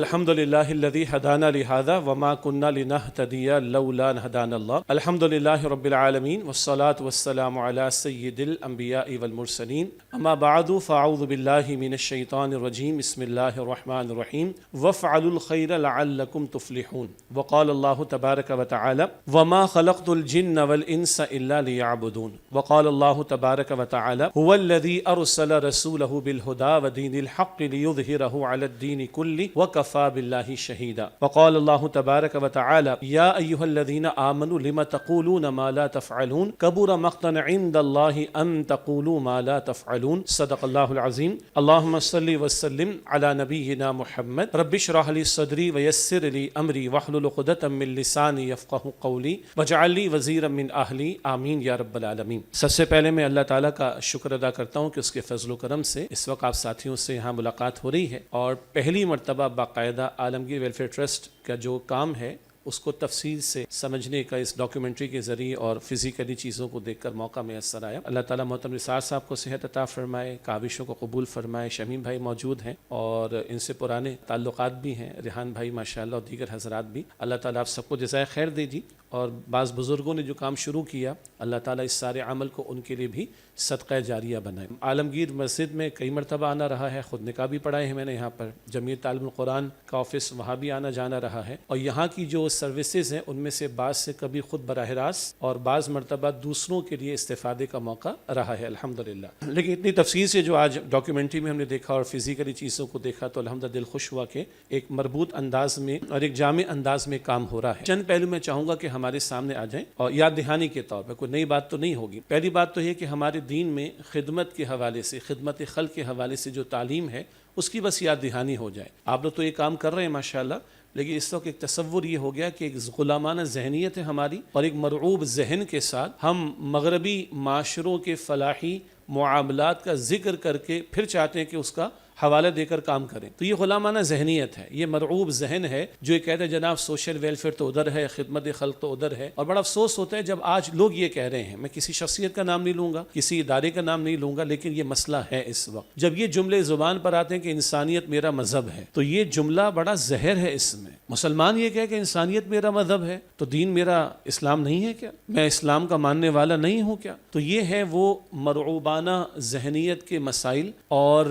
الحمدللہ ہدانا لہذا وما كنا لنہتدی لولا ان ہدانا اللہ الحمدللہ رب العالمین والصلاة والسلام علی سید الانبیاء والمرسلین اما بعد فاعوذ باللہ من الشیطان الرجیم بسم اللہ الرحمن الرحیم وافعلوا الخیر لعلکم تفلحون وقال اللہ تبارک وتعالی وما خلقت الجن والانس الا لیعبدون وقال اللہ تبارک وتعالی هو الذی ارسل رسولہ بالہدی ودین الحق لیظہرہ علی الدین کلہ وکفى باللہ شہیدا وقال اللہ تبارک وتعالی یا ایہا الذین آمنوا لم تقولون ما لا تفعلون کبر مقتا عند اللہ ان تقولوا ما لا تفعلون صدق اللہ العظیم اللہم صلی وسلم علی نبینا محمد رب اشرح لی صدری ویسر لی امری واحلل عقدۃ من لسانی یفقہوا قولی واجعل لی وزیرا من اہلی آمین یا رب العالمین۔ سب سے پہلے میں اللہ تعالیٰ کا شکر ادا کرتا ہوں کہ اس کے فضل و کرم سے اس وقت آپ ساتھیوں سے یہاں ملاقات ہو رہی ہے اور پہلی مرتبہ باقاعدہ عالمگیر ویلفیئر ٹرسٹ کا جو کام ہے اس کو تفصیل سے سمجھنے کا اس ڈاکیومنٹری کے ذریعے اور فزیکلی چیزوں کو دیکھ کر موقع میسر آیا۔ اللہ تعالیٰ محترم نثار صاحب کو صحت عطا فرمائے، کاوشوں کو قبول فرمائے۔ شمیم بھائی موجود ہیں اور ان سے پرانے تعلقات بھی ہیں، ریحان بھائی ماشاءاللہ اور دیگر حضرات بھی۔ اللہ تعالیٰ آپ سب کو جزائے خیر دے جی۔ اور بعض بزرگوں نے جو کام شروع کیا اللہ تعالیٰ اس سارے عمل کو ان کے لیے بھی صدقہ جاریہ بنائے۔ عالمگیر مسجد میں کئی مرتبہ آنا رہا ہے، خود نکاح بھی پڑھائے ہیں میں نے یہاں پر، جمعیت طالب القرآن کا آفس وہاں بھی آنا جانا رہا ہے، اور یہاں کی جو سروسز ہیں ان میں سے بعض سے کبھی خود براہ راست اور بعض مرتبہ دوسروں کے لیے استفادے کا موقع رہا ہے الحمدللہ۔ لیکن اتنی تفصیل سے جو آج ڈاکیومنٹری میں ہم نے دیکھا اور فزیکلی چیزوں کو دیکھا تو الحمدللہ دل خوش ہوا کہ ایک مربوط انداز میں اور ایک جامع انداز میں کام ہو رہا ہے۔ چند پہلو میں چاہوں گا کہ ہمارے سامنے آ جائیں اور یاد دہانی کے طور پہ، کوئی نئی بات تو نہیں ہوگی۔ پہلی بات تو یہ کہ ہمارے دین میں خدمت کے حوالے سے، خدمت خلق کے حوالے سے جو تعلیم ہے اس کی بس یاد دہانی ہو جائے۔ آپ لوگ تو یہ کام کر رہے ہیں ماشاءاللہ، لیکن اس وقت ایک تصور یہ ہو گیا کہ ایک غلامانہ ذہنیت ہے ہماری اور ایک مرعوب ذہن کے ساتھ ہم مغربی معاشروں کے فلاحی معاملات کا ذکر کر کے پھر چاہتے ہیں کہ اس کا حوالہ دے کر کام کریں۔ تو یہ غلامانہ ذہنیت ہے، یہ مرعوب ذہن ہے جو یہ کہتے ہیں جناب سوشل ویلفیئر تو ادھر ہے، خدمت خلق تو ادھر ہے، اور بڑا افسوس ہوتا ہے جب آج لوگ یہ کہہ رہے ہیں، میں کسی شخصیت کا نام نہیں لوں گا، کسی ادارے کا نام نہیں لوں گا، لیکن یہ مسئلہ ہے اس وقت جب یہ جملے زبان پر آتے ہیں کہ انسانیت میرا مذہب ہے، تو یہ جملہ بڑا زہر ہے اس میں۔ مسلمان یہ کہے کہ انسانیت میرا مذہب ہے تو دین میرا اسلام نہیں ہے کیا؟ میں اسلام کا ماننے والا نہیں ہوں کیا؟ تو یہ ہے وہ مرعوبانہ ذہنیت کے مسائل، اور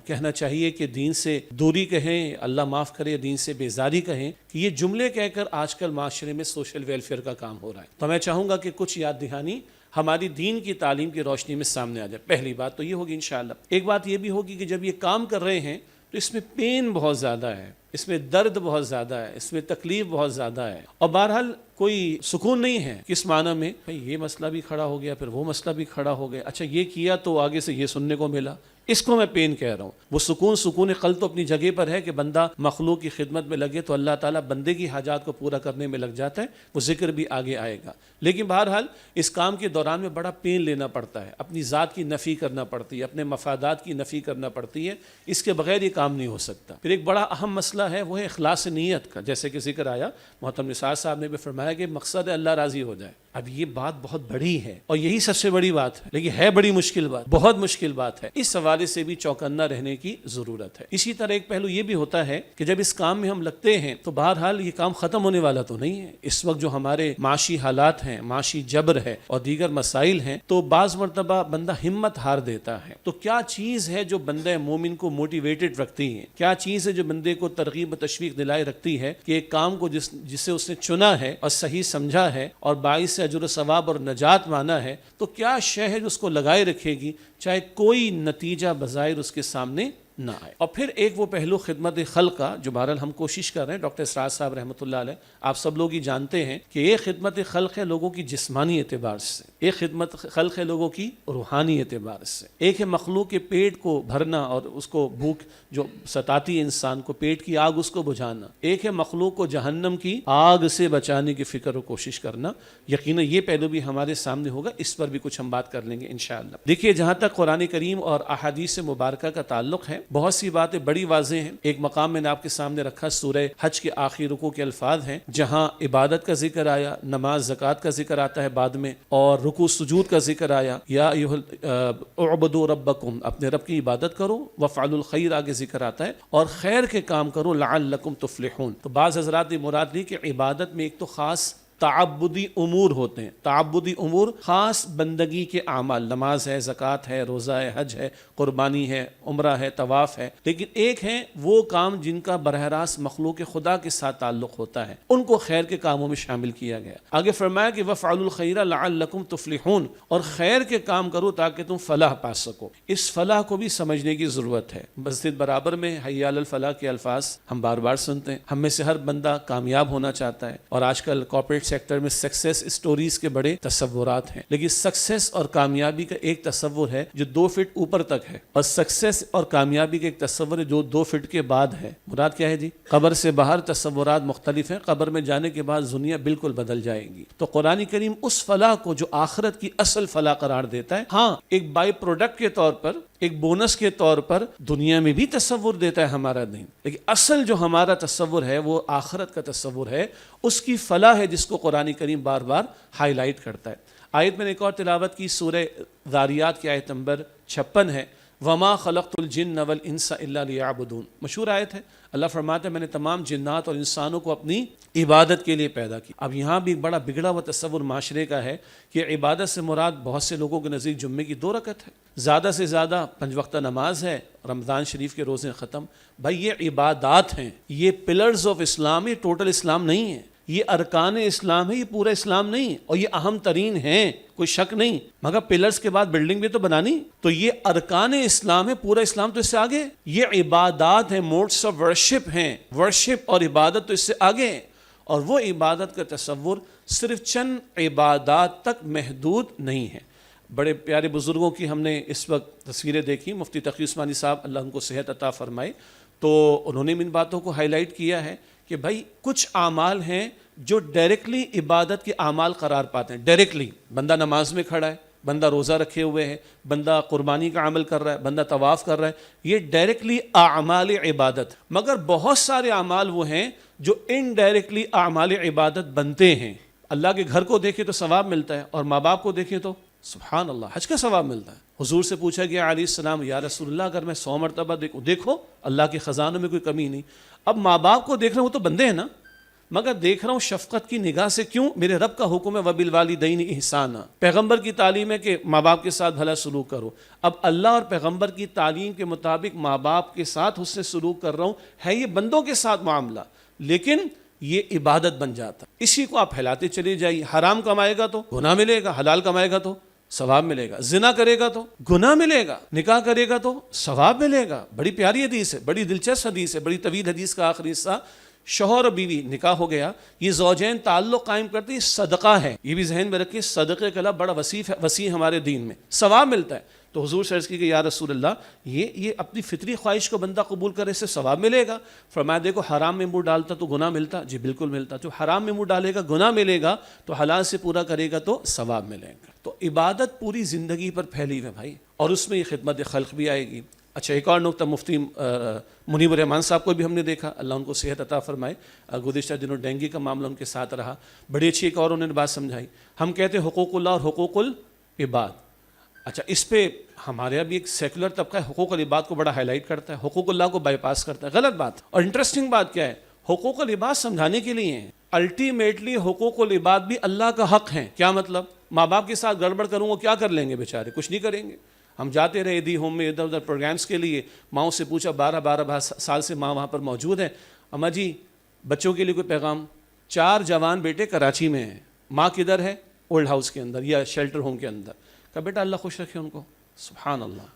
کہنا چاہیے کہ دین سے دوری کہیں، اللہ معاف کرے دین سے بیزاری کہیں، کہ یہ جملے کہہ کر آج کل معاشرے میں سوشل ویلفیئر کا کام ہو رہا ہے۔ تو میں چاہوں گا کہ کچھ یاد دہانی ہماری دین کی تعلیم کی روشنی میں سامنے آ جائے۔ پہلی بات تو یہ ہوگی انشاءاللہ۔ ایک بات یہ بھی ہوگی کہ جب یہ کام کر رہے ہیں تو اس میں پین بہت زیادہ ہے، اس میں درد بہت زیادہ ہے، اس میں تکلیف بہت زیادہ ہے، اور بہرحال کوئی سکون نہیں ہے۔ کس معنی میں؟ بھئی یہ مسئلہ بھی کھڑا ہو گیا، پھر وہ مسئلہ بھی کھڑا ہو گیا، اچھا یہ کیا تو آگے سے یہ سننے کو ملا، اس کو میں پین کہہ رہا ہوں۔ وہ سکون قلب تو اپنی جگہ پر ہے کہ بندہ مخلوق کی خدمت میں لگے تو اللہ تعالیٰ بندے کی حاجات کو پورا کرنے میں لگ جاتا ہے، وہ ذکر بھی آگے آئے گا۔ لیکن بہرحال اس کام کے دوران میں بڑا پین لینا پڑتا ہے، اپنی ذات کی نفی کرنا پڑتی ہے، اپنے مفادات کی نفی کرنا پڑتی ہے، اس کے بغیر یہ کام نہیں ہو سکتا۔ پھر ایک بڑا اہم مسئلہ ہے وہ ہے اخلاص نیت کا، جیسے کہ ذکر آیا محترم نثار صاحب نے بھی فرمایا کہ مقصد ہے اللہ راضی ہو جائے۔ اب یہ بات بہت بڑی ہے اور یہی سب سے بڑی بات ہے، لیکن ہے بڑی مشکل بات، بہت مشکل بات ہے۔ اس حوالے سے بھی چوکنا رہنے کی ضرورت ہے۔ اسی طرح ایک پہلو یہ بھی ہوتا ہے کہ جب اس کام میں ہم لگتے ہیں تو بہرحال یہ کام ختم ہونے والا تو نہیں ہے۔ اس وقت جو ہمارے معاشی حالات ہیں، معاشی جبر ہے اور دیگر مسائل ہیں، تو بعض مرتبہ بندہ ہمت ہار دیتا ہے۔ تو کیا چیز ہے جو بندہ مومن کو موٹیویٹڈ رکھتی ہے؟ کیا چیز ہے جو بندے کو ترغیب و تشویق دلائے رکھتی ہے کہ ایک کام کو جسے اس نے چنا ہے اور صحیح سمجھا ہے اور باعث اجر و ثواب اور نجات مانا ہے، تو کیا شے ہے جو اس کو لگائے رکھے گی چاہے کوئی نتیجہ بظاہر اس کے سامنے نہ آئے؟ اور پھر ایک وہ پہلو خدمت خلق کا جو بہرحال ہم کوشش کر رہے ہیں، ڈاکٹر اسرار صاحب رحمۃ اللہ علیہ، آپ سب لوگ ہی جانتے ہیں کہ یہ خدمت خلق ہے لوگوں کی جسمانی اعتبار سے، ایک خدمت خلق ہے لوگوں کی روحانی اعتبار سے، ایک ہے مخلوق کے پیٹ کو بھرنا اور اس کو بھوک جو ستاتی انسان کو، پیٹ کی آگ اس کو بجھانا، ایک ہے مخلوق کو جہنم کی آگ سے بچانے کی فکر و کوشش کرنا۔ یقیناً یہ پہلو بھی ہمارے سامنے ہوگا، اس پر بھی کچھ ہم بات کر لیں گے انشاءاللہ۔ دیکھیے جہاں تک قرآن کریم اور احادیث مبارکہ کا تعلق ہے بہت سی باتیں بڑی واضح ہیں. ایک مقام میں نے آپ کے سامنے رکھا، سورہ حج کے آخری رکوع کے الفاظ ہیں جہاں عبادت کا ذکر آیا، نماز زکوٰۃ کا ذکر آتا ہے بعد میں، اور رکوع سجود کا ذکر آیا. یا اعبدوا ربکم، اپنے رب کی عبادت کرو، وفعلوا الخیر آگے ذکر آتا ہے، اور خیر کے کام کرو، لعلکم تفلحون. تو بعض حضرات نے مراد لی کہ عبادت میں ایک تو خاص تعبدی امور ہوتے ہیں. تعبدی امور خاص بندگی کے اعمال، نماز ہے، زکوٰۃ ہے، روزہ ہے، حج ہے، قربانی ہے، عمرہ ہے، طواف ہے. لیکن ایک ہیں وہ کام جن کا براہ راست مخلوق خدا کے ساتھ تعلق ہوتا ہے، ان کو خیر کے کاموں میں شامل کیا گیا. آگے فرمایا کہ وفعلوا الخیر لعلکم تفلحون، اور خیر کے کام کرو تاکہ تم فلاح پا سکو. اس فلاح کو بھی سمجھنے کی ضرورت ہے. مسجد برابر میں حی علی الفلاح کے الفاظ ہم بار بار سنتے ہیں. ہم میں سے ہر بندہ کامیاب ہونا چاہتا ہے، اور آج کل کارپوریٹ سیکٹر میں سکسیس اسٹوریز کے بڑے تصورات ہیں. لیکن سکسیس اور کامیابی کا ایک تصور ہے جو 2 فٹ اوپر تک ہے، اور سکسیس اور کامیابی کا ایک تصور ہے جو 2 فٹ کے بعد ہے. مراد کیا ہے جی؟ قبر سے باہر تصورات مختلف ہیں، قبر میں جانے کے بعد دنیا بالکل بدل جائے گی. تو قرآن کریم اس فلاح کو جو آخرت کی اصل فلاح قرار دیتا ہے، ہاں ایک بائی پروڈکٹ کے طور پر، ایک بونس کے طور پر دنیا میں بھی تصور دیتا ہے ہمارا دین. لیکن اصل جو ہمارا تصور ہے وہ آخرت کا تصور ہے، اس کی فلاح ہے جس کو قرآن کریم بار بار ہائی لائٹ کرتا ہے. آیت میں نے ایک اور تلاوت کی، سورہ ذاریات کی آیت نمبر 56 ہے، وما خلقت الجن والانس الا لیعبدون. مشہور آیت ہے. اللہ فرماتا ہے میں نے تمام جنات اور انسانوں کو اپنی عبادت کے لیے پیدا کی. اب یہاں بھی ایک بڑا بگڑا ہوا تصور معاشرے کا ہے کہ عبادت سے مراد بہت سے لوگوں کے نزدیک جمعے کی 2 رکعت ہے، زیادہ سے زیادہ 5 وقتہ نماز ہے، رمضان شریف کے روزے ختم. بھائی یہ عبادات ہیں، یہ پلرز آف اسلام، یہ ٹوٹل اسلام نہیں ہے، یہ ارکان اسلام ہے، یہ پورا اسلام نہیں ہے، اور یہ اہم ترین ہیں، کوئی شک نہیں. مگر پلرز کے بعد بلڈنگ بھی تو بنانی. تو یہ ارکان اسلام ہے، پورا اسلام تو اس سے آگے. یہ عبادات ہیں، موڈس آف ورشپ ہیں، ورشپ اور عبادت تو اس سے آگے ہیں. اور وہ عبادت کا تصور صرف چند عبادات تک محدود نہیں ہے. بڑے پیارے بزرگوں کی ہم نے اس وقت تصویریں دیکھی. مفتی تقی عثمانی صاحب اللہ ان کو صحت عطا فرمائے، تو انہوں نے ان باتوں کو ہائی لائٹ کیا ہے کہ بھائی کچھ اعمال ہیں جو ڈائریکٹلی عبادت کے اعمال قرار پاتے ہیں. ڈائریکٹلی بندہ نماز میں کھڑا ہے، بندہ روزہ رکھے ہوئے ہے، بندہ قربانی کا عمل کر رہا ہے، بندہ طواف کر رہا ہے، یہ ڈائریکٹلی اعمال عبادت. مگر بہت سارے اعمال وہ ہیں جو انڈائریکٹلی اعمال عبادت بنتے ہیں. اللہ کے گھر کو دیکھیں تو ثواب ملتا ہے، اور ماں باپ کو دیکھیں تو سبحان اللہ حج کا ثواب ملتا ہے. حضور سے پوچھا گیا علیہ السلام، یا رسول اللہ اگر میں 100 مرتبہ دیکھو اللہ کے خزانوں میں کوئی کمی نہیں. اب ماں باپ کو دیکھ رہا ہوں، وہ تو بندے ہیں نا، مگر دیکھ رہا ہوں شفقت کی نگاہ سے. کیوں؟ میرے رب کا حکم ہے وَبِالْوَالِدَيْنِ احسانا، پیغمبر کی تعلیم ہے کہ ماں باپ کے ساتھ بھلا سلوک کرو. اب اللہ اور پیغمبر کی تعلیم کے مطابق ماں باپ کے ساتھ حسن سلوک کر رہا ہوں، ہے یہ بندوں کے ساتھ معاملہ، لیکن یہ عبادت بن جاتا. اسی کو آپ پھیلاتے چلے جائیے. حرام کمائے گا تو گناہ ملے گا، حلال کمائے گا تو ثواب ملے گا، زنا کرے گا تو گناہ ملے گا، نکاح کرے گا تو ثواب ملے گا. بڑی پیاری حدیث ہے، بڑی دلچسپ حدیث ہے، بڑی طویل حدیث کا آخری حصہ. شوہر اور بیوی نکاح ہو گیا، یہ زوجین تعلق قائم کرتے ہیں، صدقہ ہے. یہ بھی ذہن میں رکھیں، صدقے کا لفظ بڑا وسیع ہمارے دین میں، ثواب ملتا ہے. تو حضور سے عرض کی کہ یا رسول اللہ یہ اپنی فطری خواہش کو بندہ قبول کرے سے ثواب ملے گا. فرمایا دیکھو حرام میں منہ ڈالتا تو گناہ ملتا؟ جی بالکل ملتا. جو حرام میں منہ ڈالے گا گناہ ملے گا، تو حلال سے پورا کرے گا تو ثواب ملے گا. تو عبادت پوری زندگی پر پھیلی ہوئی ہے بھائی، اور اس میں یہ خدمت خلق بھی آئے گی. اچھا ایک اور نقطہ، مفتی منیب الرحمان صاحب کو بھی ہم نے دیکھا، اللہ ان کو صحت عطا فرمائے. گزشتہ دنوں ڈینگی کا معاملہ ان کے ساتھ رہا، بڑی اچھی ایک اور انہوں نے بات سمجھائی. ہم کہتے ہیں حقوق اللہ اور حقوق العباد. اچھا اس پہ ہمارے ابھی ایک سیکولر طبقہ حقوق العباد کو بڑا ہائی لائٹ کرتا ہے، حقوق اللہ کو بائی پاس کرتا ہے. غلط بات. اور انٹرسٹنگ بات کیا ہے، حقوق العباد سمجھانے کے لیے ہیں. الٹیمیٹلی حقوق العباد بھی اللہ کا حق ہیں. کیا مطلب؟ ماں باپ کے ساتھ گڑبڑ کروں گا کیا کر لیں گے بیچارے؟ کچھ نہیں کریں گے. ہم جاتے رہے دی ہوم میں ادھر ادھر پروگرامز کے لیے، ماؤں سے پوچھا 12 سال سے ماں وہاں پر موجود ہے، اماں جی بچوں کے لیے کوئی پیغام؟ 4 جوان بیٹے کراچی میں ہیں، ماں کدھر ہے؟ اولڈ ہاؤس کے اندر یا شیلٹر ہوم کے اندر. کہا بیٹا اللہ خوش رکھے ان کو. سبحان اللہ،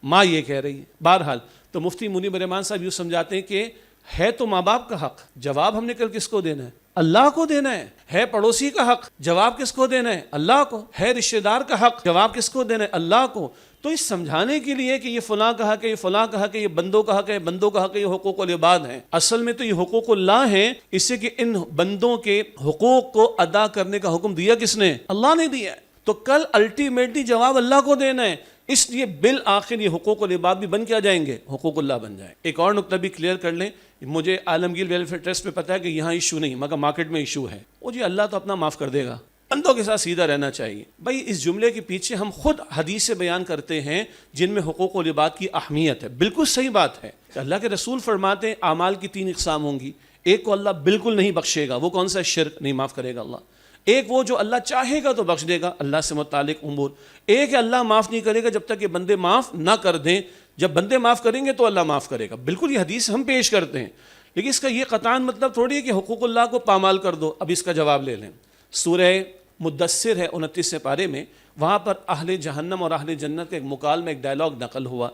ماں یہ کہہ رہی ہے. بہرحال تو مفتی منیب الرحمان صاحب یوں سمجھاتے ہیں کہ ہے تو ماں باپ کا حق، جواب ہم نے کل کس کو دینا ہے؟ اللہ کو دینا ہے پڑوسی کا حق، جواب کس کو دینا ہے؟ اللہ کو. ہے رشتہ دار کا حق، جواب کس کو دینا ہے؟ اللہ کو. تو اس سمجھانے کے لیے کہ یہ فلاں کا حق ہے، یہ فلاں کا حق ہے، یہ بندوں کا حق ہے، بندوں کا حق ہے، یہ حقوق العباد ہیں. اصل میں تو یہ حقوق اللہ ہیں، اس سے کہ ان بندوں کے حقوق کو ادا کرنے کا حکم دیا کس نے؟ اللہ نے دیا ہے. تو کل الٹیمیٹلی جواب اللہ کو دینا ہے. اس لیے بالآخر یہ حقوق العباد بھی بن کیا جائیں گے؟ حقوق اللہ بن جائیں۔ ایک اور نقطہ بھی کلیئر کر لیں، مجھے عالمگیر ویلفیئر ٹرسٹ پہ پتہ ہے کہ یہاں ایشو نہیں مگر مارکیٹ میں ایشو ہے، وہ جی اللہ تو اپنا معاف کر دے گا، بندوں کے ساتھ سیدھا رہنا چاہیے۔ بھائی اس جملے کے پیچھے ہم خود حدیث سے بیان کرتے ہیں جن میں حقوق العباد کی اہمیت ہے، بالکل صحیح بات ہے کہ اللہ کے رسول فرماتے ہیں اعمال کی 3 اقسام ہوں گی، ایک کو اللہ بالکل نہیں بخشے گا، وہ کون سا؟ شرک، نہیں معاف کرے گا اللہ۔ ایک وہ جو اللہ چاہے گا تو بخش دے گا، اللہ سے متعلق امور۔ ایک ہے اللہ معاف نہیں کرے گا جب تک کہ بندے معاف نہ کر دیں، جب بندے معاف کریں گے تو اللہ معاف کرے گا۔ بالکل یہ حدیث ہم پیش کرتے ہیں، لیکن اس کا یہ قطعاً مطلب تھوڑی ہے کہ حقوق اللہ کو پامال کر دو۔ اب اس کا جواب لے لیں، سورہ مدثر ہے 29 پارے میں، وہاں پر اہل جہنم اور اہل جنت کا ایک مکالمہ، ایک ڈائلاگ نقل ہوا،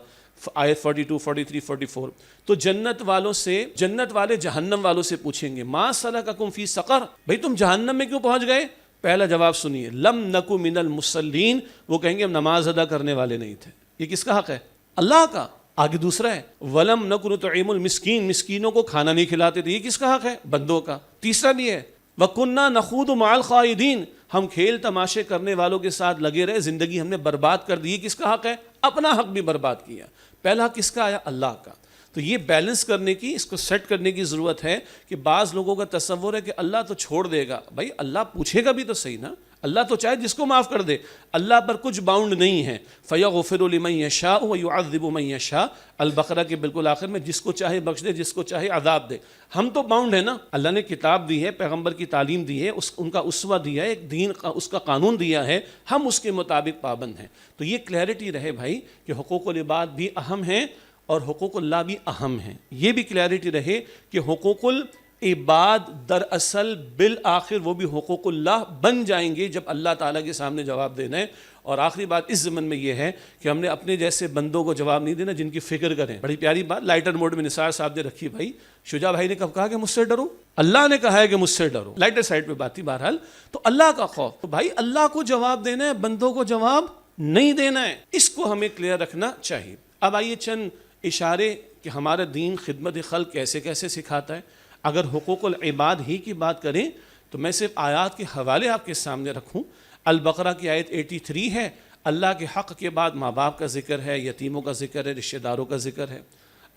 آیت 42، 43، 44۔ تو جنت والوں سے، جنت والے جہنم والوں سے پوچھیں گے ما سلککم فی سقر، بھئی تم جہنم میں کیوں پہنچ گئے؟ پہلا جواب سنیے، لم نکو من المصلین، وہ کہیں گے ہم نماز ادا کرنے والے نہیں تھے۔ یہ کس کا حق ہے؟ اللہ کا۔ آگے دوسرا ہے ولم نکو نطعم المسکین، مسکینوں کو کھانا نہیں کھلاتے تھے، یہ کس کا حق ہے؟ بندوں کا۔ تیسرا بھی ہے وَكُنَّا نَخُوضُ مَعَ الْخَائِضِينَ، ہم کھیل تماشے کرنے والوں کے ساتھ لگے رہے، زندگی ہم نے برباد کر دی۔ کس کا حق ہے؟ اپنا حق بھی برباد کیا۔ پہلا حق کس کا آیا؟ اللہ کا۔ تو یہ بیلنس کرنے کی، اس کو سیٹ کرنے کی ضرورت ہے کہ بعض لوگوں کا تصور ہے کہ اللہ تو چھوڑ دے گا، بھائی اللہ پوچھے گا بھی تو صحیح نا، اللہ تو چاہے جس کو معاف کر دے، اللہ پر کچھ باؤنڈ نہیں ہے۔ فَيَغْفِرُ لِمَن يَشَاءُ وَيُعَذِّبُ مَن يَشَاءُ، البقرہ کے بالکل آخر میں، جس کو چاہے بخش دے، جس کو چاہے عذاب دے۔ ہم تو باؤنڈ ہے نا، اللہ نے کتاب دی ہے، پیغمبر کی تعلیم دی ہے، ان کا اسوہ دیا ہے، ایک دین کا اس کا قانون دیا ہے، ہم اس کے مطابق پابند ہیں۔ تو یہ کلیئرٹی رہے بھائی کہ حقوق العباد بھی اہم ہیں اور حقوق اللہ بھی اہم ہیں۔ یہ بھی کلیئرٹی رہے کہ حقوق العباد دراصل بالآخر وہ بھی حقوق اللہ بن جائیں گے جب اللہ تعالیٰ کے سامنے جواب دینا ہے۔ اور آخری بات اس ضمن میں یہ ہے کہ ہم نے اپنے جیسے بندوں کو جواب نہیں دینا جن کی فکر کریں۔ بڑی پیاری بات لائٹر موڈ میں نثار صاحب نے رکھی، بھائی شجاع بھائی نے کب کہا کہ مجھ سے ڈرو؟ اللہ نے کہا ہے کہ مجھ سے ڈرو، لائٹر سائڈ پہ بات تھی۔ بہرحال تو اللہ کا خوف، تو بھائی اللہ کو جواب دینا ہے، بندوں کو جواب نہیں دینا ہے، اس کو ہمیں کلیئر رکھنا چاہیے۔ اب آئیے چند اشارے کہ ہمارا دین خدمت خلق کیسے کیسے سکھاتا ہے۔ اگر حقوق العباد ہی کی بات کریں تو میں صرف آیات کے حوالے آپ کے سامنے رکھوں۔ البقرہ کی آیت 83 ہے، اللہ کے حق کے بعد ماں باپ کا ذکر ہے، یتیموں کا ذکر ہے، رشتہ داروں کا ذکر ہے۔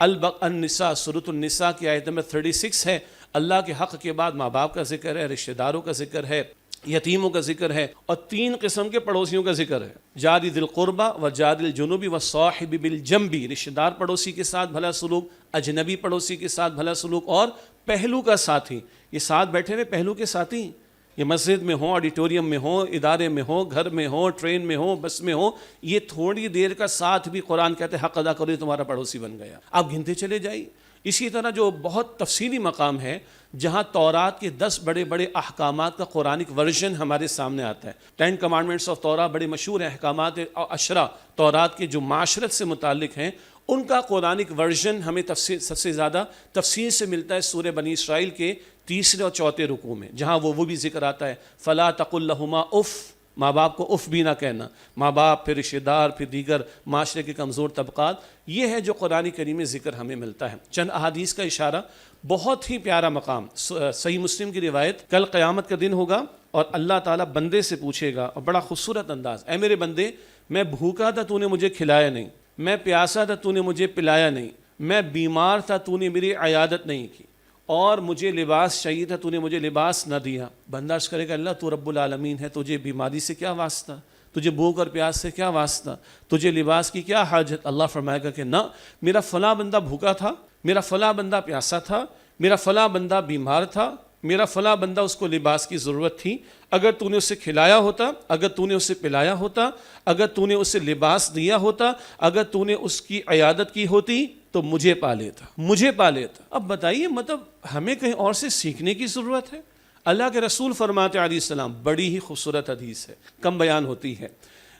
النساء سورۃ النساء کی آیت نمبر 36 ہے، اللہ کے حق کے بعد ماں باپ کا ذکر ہے، رشتہ داروں کا ذکر ہے، یتیموں کا ذکر ہے، اور 3 قسم کے پڑوسیوں کا ذکر ہے، جار ذی القربہ و جار الجنوب و صاحب بالجنب، رشتہ دار پڑوسی کے ساتھ بھلا سلوک، اجنبی پڑوسی کے ساتھ بھلا سلوک، اور پہلو کا ساتھی۔ یہ ساتھ بیٹھے ہوئے پہلو کے ساتھی، یہ مسجد میں ہو، آڈیٹوریم میں ہو، ادارے میں ہو، گھر میں ہو، ٹرین میں ہو، بس میں ہو، یہ تھوڑی دیر کا ساتھ بھی قرآن کہتے ہیں حق ادا کرو، یہ تمہارا پڑوسی بن گیا۔ آپ گنتے چلے جائیے۔ اسی طرح جو بہت تفصیلی مقام ہے جہاں تورات کے 10 بڑے بڑے احکامات کا قرآنک ورژن ہمارے سامنے آتا ہے۔ 10 کمانڈمنٹس آف تورات بڑے مشہور ہیں، احکامات عشرہ تورات کے جو معاشرت سے متعلق ہیں، ان کا قرآنک ورژن ہمیں سب سے زیادہ تفصیل سے ملتا ہے سورہ بنی اسرائیل کے 3 اور 4 رکوع میں، جہاں وہ بھی ذکر آتا ہے فَلَا تَقُلْ لَهُمَا اف، ماں باپ کو اف بھی نہ کہنا، ماں باپ، پھر رشتہ دار، پھر دیگر معاشرے کے کمزور طبقات۔ یہ ہے جو قرآن کریم میں ذکر ہمیں ملتا ہے۔ چند احادیث کا اشارہ، بہت ہی پیارا مقام، صحیح مسلم کی روایت، کل قیامت کا دن ہوگا اور اللہ تعالیٰ بندے سے پوچھے گا، اور بڑا خوبصورت انداز، اے میرے بندے، میں بھوکا تھا تو نے مجھے کھلایا نہیں، میں پیاسا تھا تو نے مجھے پلایا نہیں، میں بیمار تھا تو نے میری عیادت نہیں کی، اور مجھے لباس چاہیے تھا تو نے مجھے لباس نہ دیا۔ بندہ عرض کرے گا اللہ تو رب العالمین ہے، تجھے بیماری سے کیا واسطہ، تجھے بھوک اور پیاس سے کیا واسطہ، تجھے لباس کی کیا حاجت؟ اللہ فرمائے گا کہ نہ، میرا فلاں بندہ بھوکا تھا، میرا فلاں بندہ پیاسا تھا، میرا فلاں بندہ بیمار تھا، میرا فلاں بندہ اس کو لباس کی ضرورت تھی، اگر تو نے اسے کھلایا ہوتا، اگر تو نے اسے پلایا ہوتا، اگر تو نے اسے لباس دیا ہوتا، اگر تو نے اس کی عیادت کی ہوتی تو مجھے پا لیتا، مجھے پا لیتا۔ اب بتائیے مطلب ہمیں کہیں اور سے سیکھنے کی ضرورت ہے؟ اللہ کے رسول فرماتے علیہ السلام، بڑی ہی خوبصورت حدیث ہے، کم بیان ہوتی ہے،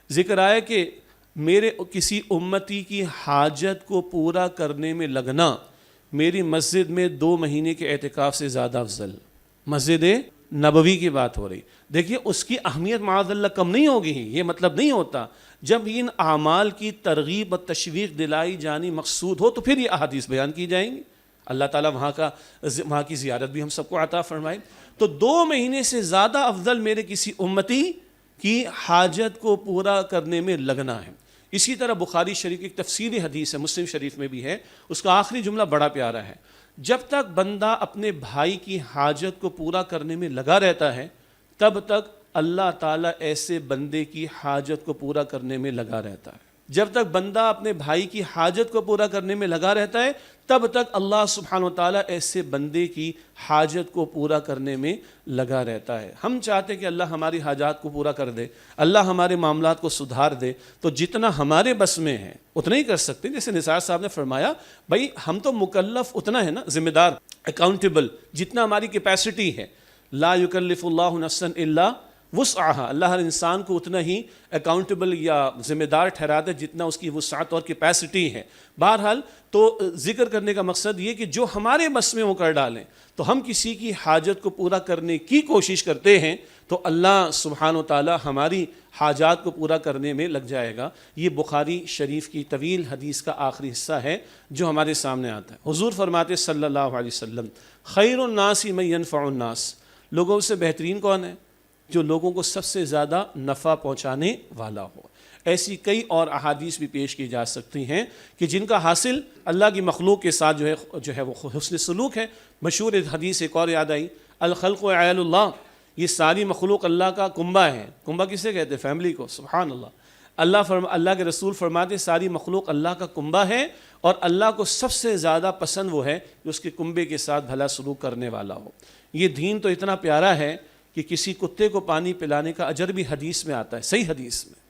ذکر آیا کہ میرے کسی امتی کی حاجت کو پورا کرنے میں لگنا میری مسجد میں 2 مہینے کے اعتکاف سے زیادہ افضل۔ مسجد نبوی کی بات ہو رہی، دیکھیے اس کی اہمیت معاذ اللہ کم نہیں ہوگی، یہ مطلب نہیں ہوتا۔ جب ان اعمال کی ترغیب و تشویق دلائی جانی مقصود ہو تو پھر یہ احادیث بیان کی جائیں گی۔ اللہ تعالیٰ وہاں کی زیارت بھی ہم سب کو عطا فرمائے۔ تو 2 مہینے سے زیادہ افضل میرے کسی امتی کی حاجت کو پورا کرنے میں لگنا ہے۔ اسی طرح بخاری شریف کی ایک تفصیلی حدیث ہے، مسلم شریف میں بھی ہے، اس کا آخری جملہ بڑا پیارا ہے، جب تک بندہ اپنے بھائی کی حاجت کو پورا کرنے میں لگا رہتا ہے تب تک اللہ تعالیٰ ایسے بندے کی حاجت کو پورا کرنے میں لگا رہتا ہے۔ جب تک بندہ اپنے بھائی کی حاجت کو پورا کرنے میں لگا رہتا ہے تب تک اللہ سبحانہ وتعالیٰ ایسے بندے کی حاجت کو پورا کرنے میں لگا رہتا ہے۔ ہم چاہتے ہیں کہ اللہ ہماری حاجات کو پورا کر دے، اللہ ہمارے معاملات کو سدھار دے، تو جتنا ہمارے بس میں ہے اتنا ہی کر سکتے ہیں۔ جیسے نثار صاحب نے فرمایا، بھائی ہم تو مکلف اتنا ہے نا، ذمہ دار، اکاؤنٹیبل، جتنا ہماری کیپیسٹی ہے۔ لا یکلف اللہ نفسا الا وسعها، اللہ ہر انسان کو اتنا ہی اکاؤنٹیبل یا ذمہ دار ٹھہرا دے جتنا اس کی وسعت اور کیپیسٹی ہے۔ بہرحال تو ذکر کرنے کا مقصد یہ کہ جو ہمارے بس میں وہ کر ڈالیں، تو ہم کسی کی حاجت کو پورا کرنے کی کوشش کرتے ہیں تو اللہ سبحانہ وتعالی ہماری حاجات کو پورا کرنے میں لگ جائے گا۔ یہ بخاری شریف کی طویل حدیث کا آخری حصہ ہے جو ہمارے سامنے آتا ہے۔ حضور فرماتے صلی اللہ علیہ وسلم، خیر الناس من ينفع الناس، لوگوں سے بہترین کون ہے؟ جو لوگوں کو سب سے زیادہ نفع پہنچانے والا ہو۔ ایسی کئی اور احادیث بھی پیش کی جا سکتی ہیں کہ جن کا حاصل اللہ کی مخلوق کے ساتھ جو ہے وہ حسن سلوک ہے۔ مشہور حدیث ایک اور یاد آئی، الخلق عیال اللہ، یہ ساری مخلوق اللہ کا کنبہ ہے۔ کنبہ کسے کہتے ہیں؟ فیملی کو۔ سبحان اللہ۔ اللہ کے رسول فرماتے ساری مخلوق اللہ کا کنبہ ہے، اور اللہ کو سب سے زیادہ پسند وہ ہے جو اس کے کنبے کے ساتھ بھلا سلوک کرنے والا ہو۔ یہ دین تو اتنا پیارا ہے کہ کسی کتے کو پانی پلانے کا اجر بھی حدیث میں آتا ہے، صحیح حدیث میں۔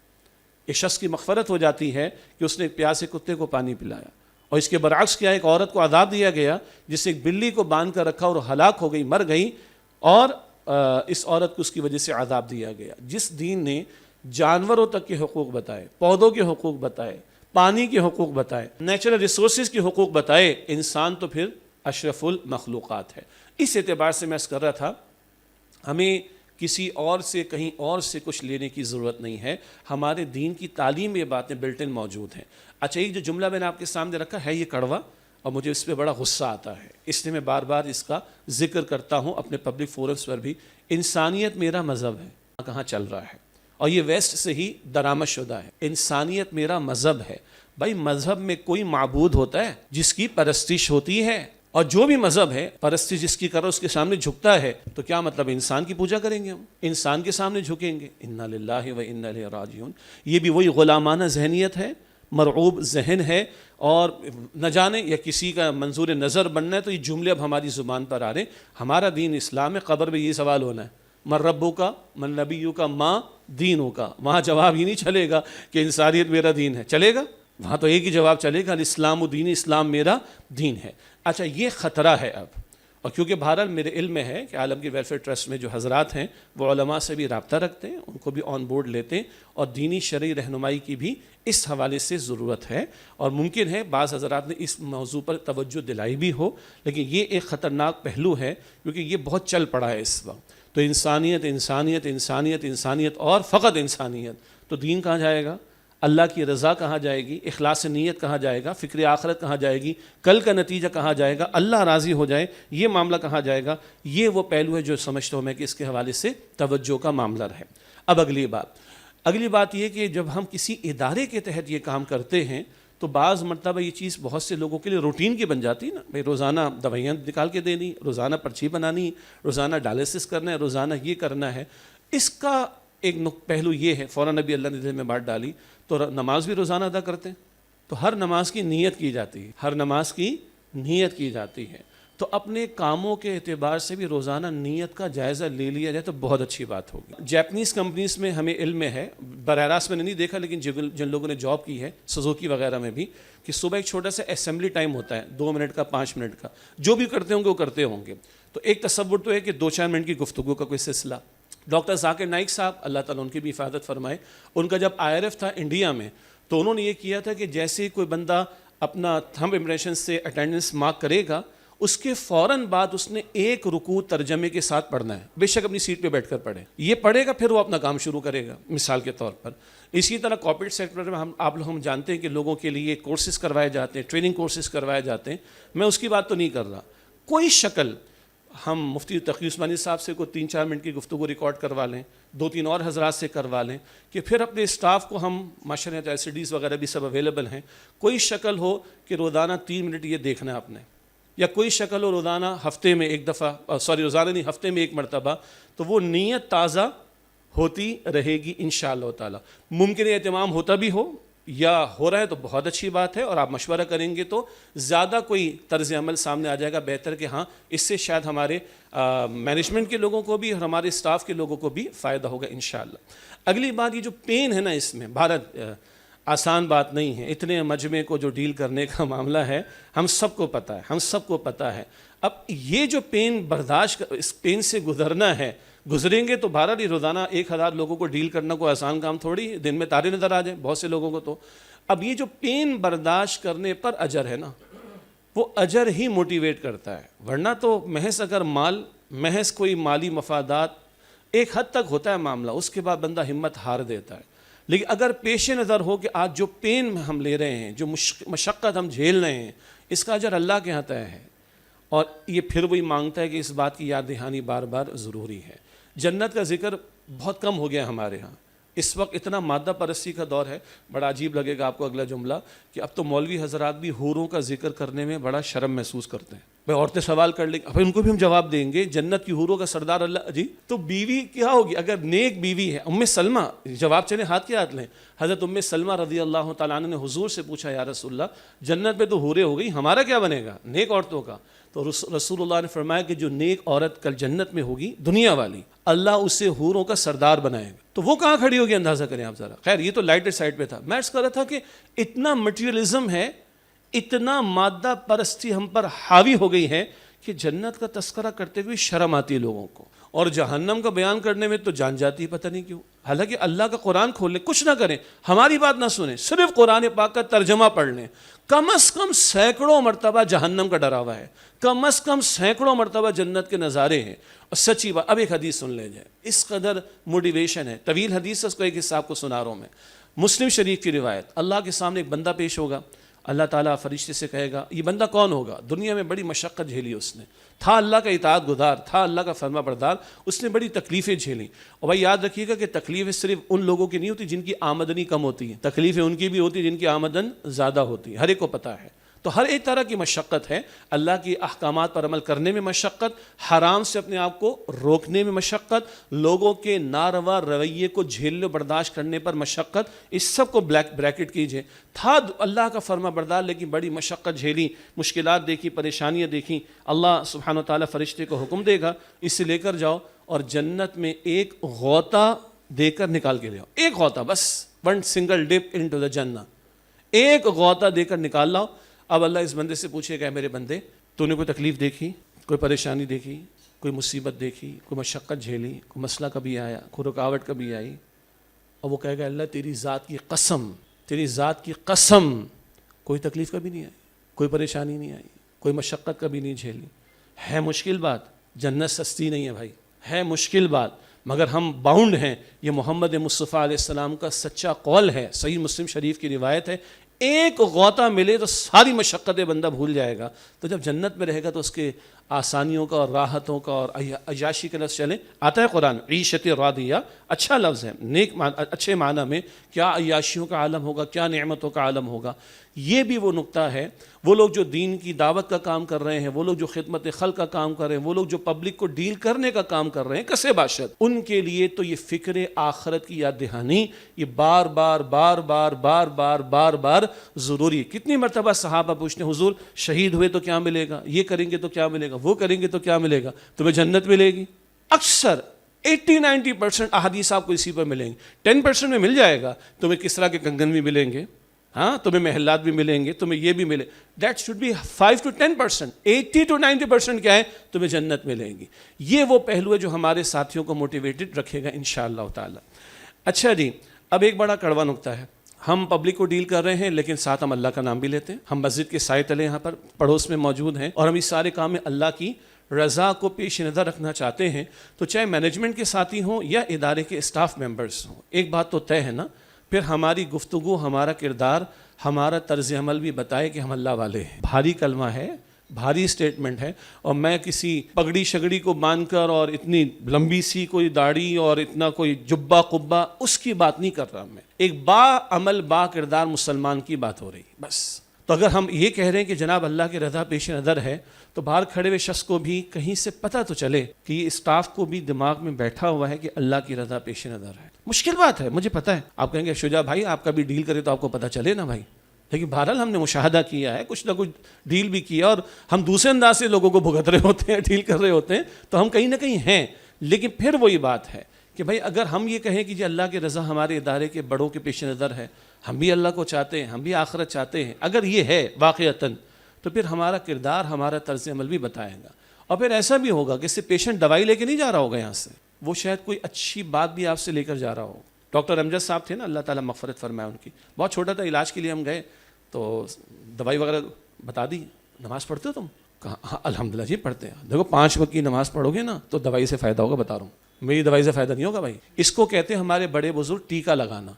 ایک شخص کی مغفرت ہو جاتی ہے کہ اس نے ایک پیاسے کتے کو پانی پلایا، اور اس کے برعکس کیا، ایک عورت کو عذاب دیا گیا جس سے ایک بلی کو باندھ کر رکھا اور ہلاک ہو گئی، مر گئی، اور اس عورت کو اس کی وجہ سے عذاب دیا گیا۔ جس دین نے جانوروں تک کے حقوق بتائے، پودوں کے حقوق بتائے، پانی کے حقوق بتائے، نیچرل ریسورسز کے حقوق بتائے، انسان تو پھر اشرف المخلوقات ہے۔ اس اعتبار سے میں کر رہا تھا، ہمیں کسی اور سے کہیں اور سے کچھ لینے کی ضرورت نہیں ہے، ہمارے دین کی تعلیم میں یہ باتیں بلٹ ان موجود ہیں۔ اچھا، یہ جو جملہ میں نے آپ کے سامنے رکھا ہے یہ کڑوا، اور مجھے اس پہ بڑا غصہ آتا ہے، اس لیے میں بار بار اس کا ذکر کرتا ہوں اپنے پبلک فورمز پر بھی۔ انسانیت میرا مذہب ہے، کہاں چل رہا ہے، اور یہ ویسٹ سے ہی درآمد شدہ ہے۔ انسانیت میرا مذہب ہے، بھائی مذہب میں کوئی معبود ہوتا ہے جس کی پرستش ہوتی ہے، اور جو بھی مذہب ہے پرستش جس کی کرو اس کے سامنے جھکتا ہے، تو کیا مطلب انسان کی پوجا کریں گے؟ ہم انسان کے سامنے جھکیں گے؟ انا للہ و انا الیہ راجعون۔ یہ بھی وہی غلامانہ ذہنیت ہے، مرعوب ذہن ہے، اور نہ جانے یا کسی کا منظور نظر بننا ہے تو یہ جملے اب ہماری زبان پر آ رہے ہیں۔ ہمارا دین اسلام ہے، قبر میں یہ سوال ہونا ہے، من ربو کا، من نبیو کا، ماں دینوں کا۔ وہاں جواب یہ نہیں چلے گا کہ انسانیت میرا دین ہے، چلے گا؟ وہاں تو ایک ہی جواب چلے گا، الاسلام و دین، اسلام میرا دین ہے۔ اچھا، یہ خطرہ ہے اب، اور کیونکہ بہرحال میرے علم میں ہے کہ عالمگیر ویلفیئر ٹرسٹ میں جو حضرات ہیں وہ علماء سے بھی رابطہ رکھتے ہیں، ان کو بھی آن بورڈ لیتے ہیں، اور دینی شرعی رہنمائی کی بھی اس حوالے سے ضرورت ہے، اور ممکن ہے بعض حضرات نے اس موضوع پر توجہ دلائی بھی ہو، لیکن یہ ایک خطرناک پہلو ہے کیونکہ یہ بہت چل پڑا ہے اس وقت۔ تو انسانیت انسانیت انسانیت انسانیت اور فقط انسانیت، تو دین کہاں جائے گا؟ اللہ کی رضا کہاں جائے گی؟ اخلاص نیت کہاں جائے گا؟ فکر آخرت کہاں جائے گی؟ کل کا نتیجہ کہاں جائے گا؟ اللہ راضی ہو جائے یہ معاملہ کہاں جائے گا؟ یہ وہ پہلو ہے جو سمجھتا ہوں میں کہ اس کے حوالے سے توجہ کا معاملہ ہے۔ اب اگلی بات یہ کہ جب ہم کسی ادارے کے تحت یہ کام کرتے ہیں تو بعض مرتبہ یہ چیز بہت سے لوگوں کے لیے روٹین کی بن جاتی ہے نا، بھائی روزانہ دوائیاں نکال کے دینی، روزانہ پرچی بنانی، روزانہ ڈائلسس کرنا ہے، روزانہ یہ کرنا ہے۔ اس کا ایک پہلو یہ ہے، فوراً نبی اللہ نے دل میں بات ڈالی، تو نماز بھی روزانہ ادا کرتے ہیں، تو ہر نماز کی نیت کی جاتی ہے، ہر نماز کی نیت کی جاتی ہے، تو اپنے کاموں کے اعتبار سے بھی روزانہ نیت کا جائزہ لے لیا جائے تو بہت اچھی بات ہوگی۔ جیپنیز کمپنیز میں ہمیں علم میں ہے، براہ راست میں نے نہیں دیکھا لیکن جن لوگوں نے جاب کی ہے سوزوکی وغیرہ میں بھی، کہ صبح ایک چھوٹا سا اسمبلی ٹائم ہوتا ہے 2 منٹ کا، 5 منٹ کا، جو بھی کرتے ہوں گے وہ کرتے ہوں گے۔ تو ایک تصور تو ہے کہ 2-4 منٹ کی گفتگو کا کوئی سلسلہ۔ ڈاکٹر ذاکر نائک صاحب، اللہ تعالیٰ ان کی بھی حفاظت فرمائے، ان کا جب IRF تھا انڈیا میں تو انہوں نے یہ کیا تھا کہ جیسے ہی کوئی بندہ اپنا تھمب امپریشن سے اٹینڈنس مارک کرے گا، اس کے فوراً بعد اس نے 1 رکوع ترجمے کے ساتھ پڑھنا ہے، بے شک اپنی سیٹ پہ بیٹھ کر پڑھے، یہ پڑھے گا پھر وہ اپنا کام شروع کرے گا، مثال کے طور پر۔ اسی طرح کارپوریٹ سیکٹر میں ہم جانتے ہیں کہ لوگوں کے لیے کورسز کروائے جاتے ہیں، ٹریننگ کورسز کروائے جاتے ہیں، میں اس کی بات تو نہیں کر رہا، کوئی شکل ہم مفتی تقی عثمانی صاحب سے کوئی 3-4 منٹ کی گفتگو ریکارڈ کروا لیں، 2-3 اور حضرات سے کروا لیں، کہ پھر اپنے اسٹاف کو ہم ماشاءاللہ LCDs وغیرہ بھی سب اویلیبل ہیں، کوئی شکل ہو کہ روزانہ 3 منٹ یہ دیکھنا ہے آپ نے، یا کوئی شکل ہو روزانہ ہفتے میں ایک دفعہ، روزانہ نہیں ہفتے میں ایک مرتبہ، تو وہ نیت تازہ ہوتی رہے گی انشاءاللہ تعالی۔ ممکن ہے اہتمام ہوتا بھی ہو یا ہو رہا ہے تو بہت اچھی بات ہے، اور آپ مشورہ کریں گے تو زیادہ کوئی طرز عمل سامنے آ جائے گا بہتر، کہ ہاں اس سے شاید ہمارے مینجمنٹ کے لوگوں کو بھی اور ہمارے اسٹاف کے لوگوں کو بھی فائدہ ہوگا انشاءاللہ۔ اگلی بات، یہ جو پین ہے نا اس میں، بھارت آسان بات نہیں ہے، اتنے مجمع کو جو ڈیل کرنے کا معاملہ ہے، ہم سب کو پتہ ہے، ہم سب کو پتہ ہے۔ اب یہ جو پین برداشت، اس پین سے گزرنا ہے، گزریں گے تو بھارت ہی روزانہ 1000 لوگوں کو ڈیل کرنا کوئی آسان کام تھوڑی ہے، دن میں تارے نظر آ جائیں بہت سے لوگوں کو۔ تو اب یہ جو پین برداشت کرنے پر اجر ہے نا، وہ اجر ہی موٹیویٹ کرتا ہے، ورنہ تو محض اگر محض کوئی مالی مفادات ایک حد تک ہوتا ہے معاملہ، اس کے بعد بندہ ہمت ہار دیتا ہے۔ لیکن اگر پیش نظر ہو کہ آج جو پین ہم لے رہے ہیں، جو مشقت ہم جھیل رہے ہیں، اس کا اجر اللہ کے ہاں طے ہے، اور یہ پھر وہی مانگتا ہے کہ اس بات کی یاد دہانی بار بار ضروری ہے۔ جنت کا ذکر بہت کم ہو گیا ہمارے ہاں، اس وقت اتنا مادہ پرستی کا دور ہے، بڑا عجیب لگے گا آپ کو اگلا جملہ، کہ اب تو مولوی حضرات بھی حوروں کا ذکر کرنے میں بڑا شرم محسوس کرتے ہیں۔ بھائی عورتیں سوال کر لیں، اب ان کو بھی ہم جواب دیں گے، جنت کی حوروں کا سردار اللہ جی، تو بیوی کیا ہوگی اگر نیک بیوی ہے؟ ام سلمہ، جواب چلیں ہاتھ کے ہاتھ لیں، حضرت ام سلمہ رضی اللہ تعالیٰ عنہ نے حضور سے پوچھا، یا رسول اللہ جنت پہ تو حوریں ہو گئی، ہمارا کیا بنے گا نیک عورتوں کا؟ تو رسول اللہ نے فرمایا کہ جو نیک عورت کل جنت میں ہوگی دنیا والی، اللہ اسے حوروں کا سردار بنائے گا۔ تو وہ کہاں کھڑی ہوگی اندازہ کریں آپ ذرا۔ خیر یہ تو لائٹر سائڈ پہ تھا، میں عرض کر رہا تھا کہ اتنا مٹیریلزم ہے، اتنا مادہ پرستی ہم پر حاوی ہو گئی ہے کہ جنت کا تذکرہ کرتے ہوئے شرم آتی ہے لوگوں کو، اور جہنم کا بیان کرنے میں تو جان جاتی ہے پتہ نہیں کیوں۔ حالانکہ اللہ کا قرآن کھول لیں، کچھ نہ کریں، ہماری بات نہ سنیں، صرف قرآن پاک کا ترجمہ پڑھ لیں، کم از کم سینکڑوں مرتبہ جہنم کا ڈراوا ہے، کم از کم سینکڑوں مرتبہ جنت کے نظارے ہیں۔ اور سچی بات، اب ایک حدیث سن لیں جائے، اس قدر موٹیویشن ہے، طویل حدیث ہے، اس کو ایک حصہ آپ کو سنا رہا ہوں میں۔ مسلم شریف کی روایت، اللہ کے سامنے ایک بندہ پیش ہوگا، اللہ تعالیٰ فرشتے سے کہے گا، یہ بندہ کون ہوگا؟ دنیا میں بڑی مشقت جھیلی اس نے، تھا اللہ کا اطاعت گزار، تھا اللہ کا فرما بردار، اس نے بڑی تکلیفیں جھیلیں۔ اور بھائی یاد رکھیے گا کہ تکلیفیں صرف ان لوگوں کی نہیں ہوتی جن کی آمدنی کم ہوتی ہے، تکلیفیں ان کی بھی ہوتی ہیں جن کی آمدن زیادہ ہوتی ہے، ہر ایک کو پتہ ہے۔ تو ہر ایک طرح کی مشقت ہے، اللہ کی احکامات پر عمل کرنے میں مشقت، حرام سے اپنے آپ کو روکنے میں مشقت، لوگوں کے ناروا رویے کو جھیلنے برداشت کرنے پر مشقت، اس سب کو بریکٹ کیجئے۔ تھا اللہ کا فرما بردار لیکن بڑی مشقت جھیلی، مشکلات دیکھی، پریشانیاں دیکھیں، اللہ سبحانہ وتعالیٰ فرشتے کو حکم دے گا اس سے لے کر جاؤ اور جنت میں ایک غوطہ دے کر نکال کے لے آؤ، ایک غوطہ بس، one single dip into the جنہ، ایک غوطہ دے کر نکال لاؤ۔ اب اللہ اس بندے سے پوچھے گا، میرے بندے تو نے کوئی تکلیف دیکھی، کوئی پریشانی دیکھی، کوئی مصیبت دیکھی، کوئی مشقت جھیلی، کوئی مسئلہ کبھی آیا، کوئی رکاوٹ کبھی آئی؟ اور وہ کہے گا، اللہ تیری ذات کی قسم، تیری ذات کی قسم، کوئی تکلیف کبھی نہیں آئی، کوئی پریشانی نہیں آئی، کوئی مشقت کبھی نہیں جھیلی۔ ہے مشکل بات، جنت سستی نہیں ہے بھائی، ہے مشکل بات، مگر ہم باؤنڈ ہیں۔ یہ محمد مصطفیٰ علیہ السلام کا سچا قول ہے، صحیح مسلم شریف کی روایت ہے، ایک غوطہ ملے تو ساری مشقتیں بندہ بھول جائے گا۔ تو جب جنت میں رہے گا تو اس کے آسانیوں کا اور راحتوں کا اور عیاشی کا لفظ چلے آتا ہے قرآن، عیشت راضیہ اچھا لفظ ہے، نیک اچھے معنی میں، کیا عیاشیوں کا عالم ہوگا، کیا نعمتوں کا عالم ہوگا۔ یہ بھی وہ نقطہ ہے، وہ لوگ جو دین کی دعوت کا کام کر رہے ہیں، وہ لوگ جو خدمت خلق کا کام کر رہے ہیں، وہ لوگ جو پبلک کو ڈیل کرنے کا کام کر رہے ہیں کسے باشد، ان کے لیے تو یہ فکر آخرت کی یاد دہانی یہ بار بار بار بار بار بار بار بار ضروری ہے۔ کتنی مرتبہ صحابہ پوچھتے ہیں، حضور شہید ہوئے تو کیا ملے گا، یہ کریں گے تو کیا ملے گا، وہ کریں گے تو کیا ملے گا، تمہیں جنت ملے گی؟ اکثر 80-90% احادیث آپ کو اسی پر ملیں گے۔ 10% میں مل جائے گا، تمہیں کس طرح کے کنگن بھی ملیں گے، ہاں تمہیں محلات بھی ملیں گے، تمہیں یہ بھی ملے، دیٹ شوڈ بی 5-10%۔ 80-90% کیا ہے، تمہیں جنت ملیں گی۔ یہ وہ پہلو ہے جو ہمارے ساتھیوں کو موٹیویٹڈ رکھے گا انشاءاللہ تعالی۔ اچھا جی، اب ایک بڑا کڑوا نقطہ ہے، ہم پبلک کو ڈیل کر رہے ہیں لیکن ساتھ ہم اللہ کا نام بھی لیتے ہیں، ہم مسجد کے سائے تلے یہاں پر پڑوس میں موجود ہیں اور ہم اس سارے کام میں اللہ کی رضا کو پیش نظر رکھنا چاہتے ہیں۔ تو چاہے مینجمنٹ کے ساتھی ہوں یا ادارے کے اسٹاف ممبرز ہوں، ایک بات تو طے ہے نا، پھر ہماری گفتگو، ہمارا کردار، ہمارا طرز عمل بھی بتائے کہ ہم اللہ والے ہیں۔ بھاری کلمہ ہے، بھاری اسٹیٹمنٹ ہے، اور میں کسی پگڑی شگڑی کو باندھ کر اور اتنی لمبی سی کوئی داڑھی اور اتنا کوئی جبہ قبہ، اس کی بات نہیں کر رہا میں، ایک با عمل با کردار مسلمان کی بات ہو رہی بس۔ تو اگر ہم یہ کہہ رہے ہیں کہ جناب اللہ کی رضا پیش نظر ہے، تو باہر کھڑے ہوئے شخص کو بھی کہیں سے پتہ تو چلے کہ یہ اسٹاف کو بھی دماغ میں بیٹھا ہوا ہے کہ اللہ کی رضا پیش نظر ہے۔ مشکل بات ہے، مجھے پتہ ہے، آپ کہیں گے شجاع بھائی آپ کا بھی ڈیل کرے تو آپ کو پتہ چلے نا بھائی، لیکن بہرحال ہم نے مشاہدہ کیا ہے، کچھ نہ کچھ ڈیل بھی کیا، اور ہم دوسرے انداز سے لوگوں کو بھگت رہے ہوتے ہیں، ڈیل کر رہے ہوتے ہیں، تو ہم کہیں نہ کہیں ہیں۔ لیکن پھر وہی بات ہے کہ بھائی اگر ہم یہ کہیں کہ جی اللہ کی رضا ہمارے ادارے کے بڑوں کے پیش نظر ہے، ہم بھی اللہ کو چاہتے ہیں، ہم بھی آخرت چاہتے ہیں، اگر یہ ہے واقعتاً، تو پھر ہمارا کردار، ہمارا طرز عمل بھی بتائے گا۔ اور پھر ایسا بھی ہوگا کہ اس سے پیشنٹ دوائی لے کے نہیں جا رہا ہوگا یہاں سے، وہ شاید کوئی اچھی بات بھی آپ سے لے کر جا رہا ہو۔ ڈاکٹر امجد صاحب تھے نا، اللہ تعالیٰ مغفرت فرمائے ان کی، بہت چھوٹا تھا، علاج کے لیے ہم گئے تو دوائی وغیرہ بتا دی، نماز پڑھتے ہو تم؟ کہا ہاں الحمدللہ جی پڑھتے ہیں۔ دیکھو 5 وقت کی نماز پڑھو گے نا تو دوائی سے فائدہ ہوگا، بتا رہا ہوں، میری دوائی سے فائدہ نہیں ہوگا بھائی۔ اس کو کہتے ہیں ہمارے بڑے بزرگ ٹیکہ لگانا۔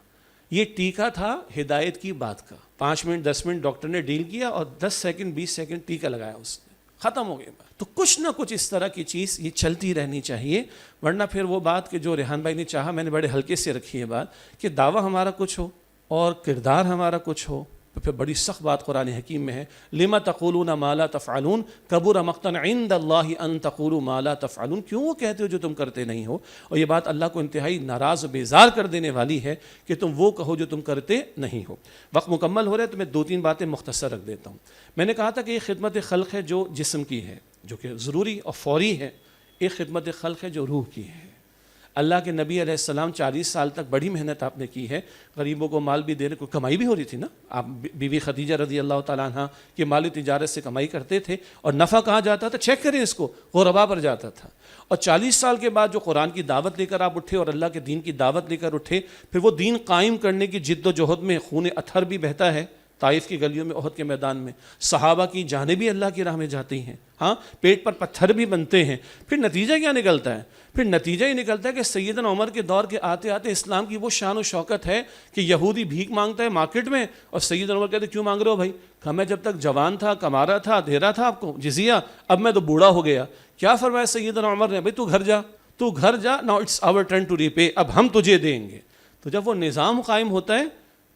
یہ ٹیکہ تھا ہدایت کی بات کا، 5 منٹ 10 منٹ ڈاکٹر نے ڈیل کیا اور 10 سیکنڈ 20 سیکنڈ ٹیکہ لگایا، اس نے ختم ہو گئی بات۔ تو کچھ نہ کچھ اس طرح کی چیز یہ چلتی رہنی چاہیے، ورنہ پھر وہ بات کہ جو ریحان بھائی نے چاہا، میں نے بڑے ہلکے سے رکھی ہے بات، کہ دعویٰ ہمارا کچھ ہو اور کردار ہمارا کچھ ہو، تو پھر بڑی سخت بات قرآن حکیم میں ہے، لما تقولون ما لا تفعلون کبر مقتا عند اللہ ان تقولوا ما لا تفعلون، کیوں وہ کہتے ہو جو تم کرتے نہیں ہو؟ اور یہ بات اللہ کو انتہائی ناراض و بیزار کر دینے والی ہے کہ تم وہ کہو جو تم کرتے نہیں ہو۔ وقت مکمل ہو رہا ہے تو میں 2-3 باتیں مختصر رکھ دیتا ہوں۔ میں نے کہا تھا کہ یہ خدمت خلق ہے جو جسم کی ہے، جو کہ ضروری اور فوری ہے، ایک خدمت خلق ہے جو روح کی ہے۔ اللہ کے نبی علیہ السلام 40 سال تک بڑی محنت آپ نے کی ہے، غریبوں کو مال بھی دینے کو، کمائی بھی ہو رہی تھی نا، آپ بیوی خدیجہ رضی اللہ تعالیٰ عنہ کی مالی تجارت سے کمائی کرتے تھے، اور نفع کہاں جاتا تھا؟ چیک کریں اس کو، غربا پر جاتا تھا۔ اور 40 سال کے بعد جو قرآن کی دعوت لے کر آپ اٹھے اور اللہ کے دین کی دعوت لے کر اٹھے، پھر وہ دین قائم کرنے کی جد و جہد میں خون اطہر بھی بہتا ہے، طائف کی گلیوں میں، احد کے میدان میں، صحابہ کی جانیں بھی اللہ کی راہ میں جاتی ہیں، ہاں پیٹ پر پتھر بھی بنتے ہیں۔ پھر نتیجہ کیا نکلتا ہے؟ پھر نتیجہ یہ نکلتا ہے کہ سیدنا عمر کے دور کے آتے آتے اسلام کی وہ شان و شوکت ہے کہ یہودی بھیک مانگتا ہے مارکیٹ میں، اور سیدنا عمر کہتے کیوں مانگ رہے ہو بھائی؟ کہا میں جب تک جوان تھا کما رہا تھا، دے رہا تھا آپ کو جزیہ، اب میں تو بوڑھا ہو گیا۔ کیا فرمایا سیدنا عمر نے؟ بھائی تو گھر جا، تو گھر جا، now it's our turn to repay, اب ہم تجھے دیں گے۔ تو جب وہ نظام قائم ہوتا ہے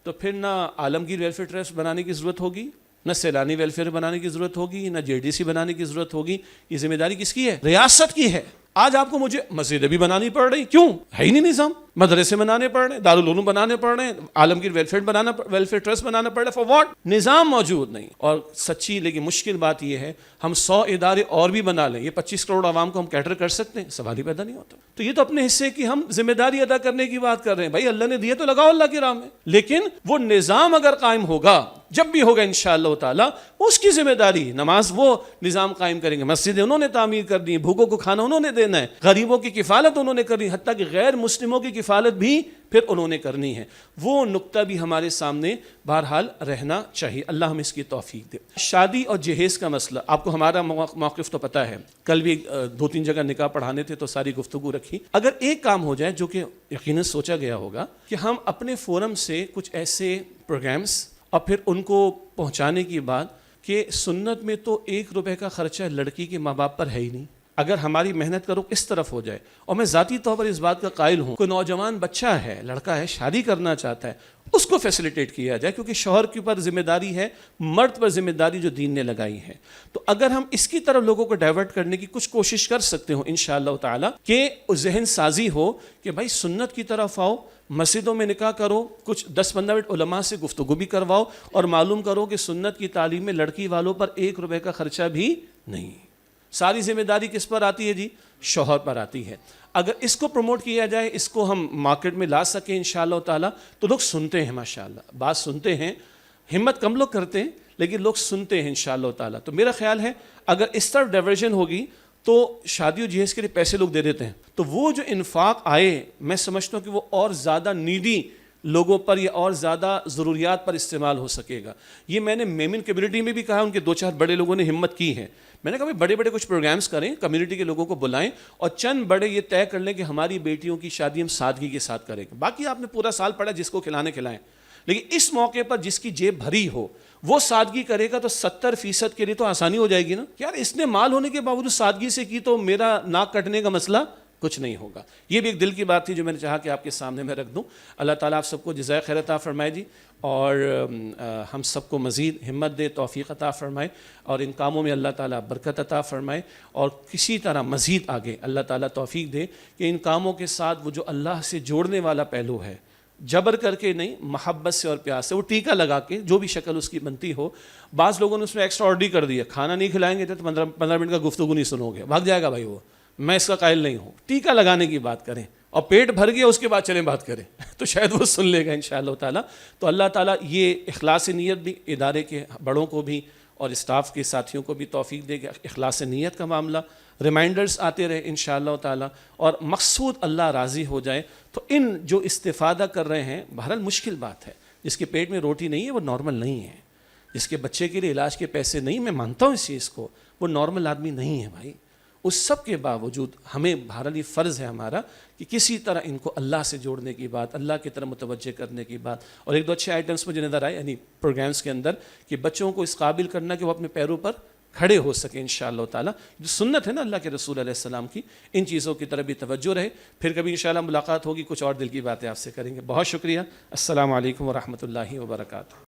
تو پھر نہ عالمگیر ویلفیئر ٹرسٹ بنانے کی ضرورت ہوگی، نہ سیلانی ویلفیئر بنانے کی ضرورت ہوگی، نہ JDC بنانے کی ضرورت ہوگی۔ یہ ذمہ داری کس کی ہے؟ ریاست کی ہے۔ آج آپ کو مجھے مسجدیں بھی بنانی پڑ رہی، کیوں؟ ہے ہی نہیں نظام، مدرسے بنانے پڑ رہے ہیں، دارالعلوم بنانے پڑ رہے ہیں، عالمگیر ویلفیئر ٹرسٹ بنانا پڑ رہا ہے، فار واٹ؟ نظام موجود نہیں۔ اور سچی لیکن مشکل بات یہ ہے، ہم 100 ادارے اور بھی بنا لیں، یہ 25 کروڑ عوام کو ہم کیٹر کر سکتے ہیں؟ سوال ہی پیدا نہیں ہوتا۔ تو یہ تو اپنے حصے کی ہم ذمہ داری ادا کرنے کی بات کر رہے ہیں، بھائی اللہ نے دیا تو لگاؤ اللہ کی راہ میں، لیکن وہ نظام اگر قائم ہوگا، جب بھی ہوگا انشاءاللہ تعالی، اس کی ذمہ داری، نماز وہ نظام قائم کریں گے، مسجدیں انہوں نے تعمیر کر دی، بھوکوں کو کھانا انہوں نے دینا ہے، غریبوں کی کفالت انہوں نے کرنی، حتیٰ کہ غیر مسلموں کی کفالت بھی پھر انہوں نے کرنی ہے۔ وہ نقطہ بھی ہمارے سامنے بہرحال رہنا چاہیے، اللہ ہمیں اس کی توفیق دے۔ شادی اور جہیز کا مسئلہ، آپ کو ہمارا موقف تو پتہ ہے، کل بھی 2-3 جگہ نکاح پڑھانے تھے تو ساری گفتگو رکھی۔ اگر ایک کام ہو جائے جو کہ یقیناً سوچا گیا ہوگا کہ ہم اپنے فورم سے کچھ ایسے پروگرامز اور پھر ان کو پہنچانے کی بات کہ سنت میں تو 1 روپے کا خرچہ لڑکی کے ماں باپ پر ہے ہی نہیں، اگر ہماری محنت کا رخ اس طرف ہو جائے، اور میں ذاتی طور پر اس بات کا قائل ہوں، کوئی نوجوان بچہ ہے، لڑکا ہے، شادی کرنا چاہتا ہے، اس کو فیسیلیٹیٹ کیا جائے، کیونکہ شوہر کے اوپر ذمہ داری ہے، مرد پر ذمہ داری جو دین نے لگائی ہے۔ تو اگر ہم اس کی طرف لوگوں کو ڈائیورٹ کرنے کی کچھ کوشش کر سکتے ہوں انشاءاللہ تعالی، کہ ذہن سازی ہو کہ بھائی سنت کی طرف آؤ، مسجدوں میں نکاح کرو، کچھ 10-15 منٹ علماء سے گفتگو بھی کرواؤ، اور معلوم کرو کہ سنت کی تعلیم میں لڑکی والوں پر 1 روپے کا خرچہ بھی نہیں۔ ساری ذمہ داری کس پر آتی ہے جی؟ شوہر پر آتی ہے۔ اگر اس کو پروموٹ کیا جائے، اس کو ہم مارکیٹ میں لا سکیں انشاءاللہ تعالی، تو لوگ سنتے ہیں، ماشاءاللہ بات سنتے ہیں، ہمت کم لوگ کرتے ہیں لیکن لوگ سنتے ہیں انشاءاللہ تعالی۔ تو میرا خیال ہے اگر اس طرف ڈائیورژن ہوگی تو شادی و جہیز کے لیے پیسے لوگ دے دیتے ہیں، تو وہ جو انفاق آئے، میں سمجھتا ہوں کہ وہ اور زیادہ نیڈی لوگوں پر یا اور زیادہ ضروریات پر استعمال ہو سکے گا۔ یہ میں نے میمن کمیونٹی میں بھی کہا، ان کے 2-4 بڑے لوگوں نے ہمت کی ہے، میں نے کہا بڑے بڑے کچھ پروگرامز کریں، کمیونٹی کے لوگوں کو بلائیں، اور چند بڑے یہ طے کر لیں کہ ہماری بیٹیوں کی شادی ہم سادگی کے ساتھ کریں گے، باقی آپ نے پورا سال پڑھا جس کو کھلائیں۔ لیکن اس موقع پر جس کی جیب بھری ہو وہ سادگی کرے گا تو 70% کے لیے تو آسانی ہو جائے گی نا. یار اس نے مال ہونے کے باوجود سادگی سے کی تو میرا ناک کٹنے کا مسئلہ کچھ نہیں ہوگا. یہ بھی ایک دل کی بات تھی جو میں نے چاہا کہ آپ کے سامنے میں رکھ دوں. اللہ تعالیٰ آپ سب کو جزائے خیر عطا فرمائے جی, اور ہم سب کو مزید ہمت دے, توفیق عطا فرمائے, اور ان کاموں میں اللہ تعالیٰ برکت عطا فرمائے, اور کسی طرح مزید آگے اللہ تعالیٰ توفیق دے کہ ان کاموں کے ساتھ وہ جو اللہ سے جوڑنے والا پہلو ہے, جبر کر کے نہیں, محبت سے اور پیار سے, وہ ٹیکا لگا کے جو بھی شکل اس کی بنتی ہو. بعض لوگوں نے اس میں ایکسٹرا آرڈی کر دیا, کھانا نہیں کھلائیں گے تو 15 منٹ کا گفتگو نہیں سنو گے, بھاگ جائے گا بھائی وہ, میں اس کا قائل نہیں ہوں. ٹیکا لگانے کی بات کریں اور پیٹ بھر گیا اس کے بعد چلیں بات کریں تو شاید وہ سن لے گا انشاءاللہ تعالیٰ. تو اللہ تعالیٰ یہ اخلاص نیت بھی ادارے کے بڑوں کو بھی اور اسٹاف کے ساتھیوں کو بھی توفیق دے گا. اخلاص نیت کا معاملہ, ریمائنڈرز آتے رہے انشاءاللہ تعالیٰ, اور مقصود اللہ راضی ہو جائے. تو ان جو استفادہ کر رہے ہیں, بہرحال مشکل بات ہے, جس کے پیٹ میں روٹی نہیں ہے وہ نارمل نہیں ہے, جس کے بچے کے لیے علاج کے پیسے نہیں, میں مانتا ہوں اس چیز کو, وہ نارمل آدمی نہیں ہے بھائی. اس سب کے باوجود ہمیں بہرحال یہ فرض ہے ہمارا کہ کسی طرح ان کو اللہ سے جوڑنے کی بات, اللہ کی طرف متوجہ کرنے کی بات. اور ایک دو اچھے آئٹمس مجھے نظر آئے یعنی پروگرامز کے اندر کہ بچوں کو اس قابل کرنا کہ وہ اپنے پیروں پر کھڑے ہو سکیں انشاءاللہ تعالیٰ. جو سنت ہے نا اللہ کے رسول علیہ السلام کی, ان چیزوں کی طرف بھی توجہ رہے. پھر کبھی انشاءاللہ ملاقات ہوگی, کچھ اور دل کی باتیں آپ سے کریں گے. بہت شکریہ. السلام علیکم ورحمۃ اللہ وبرکاتہ.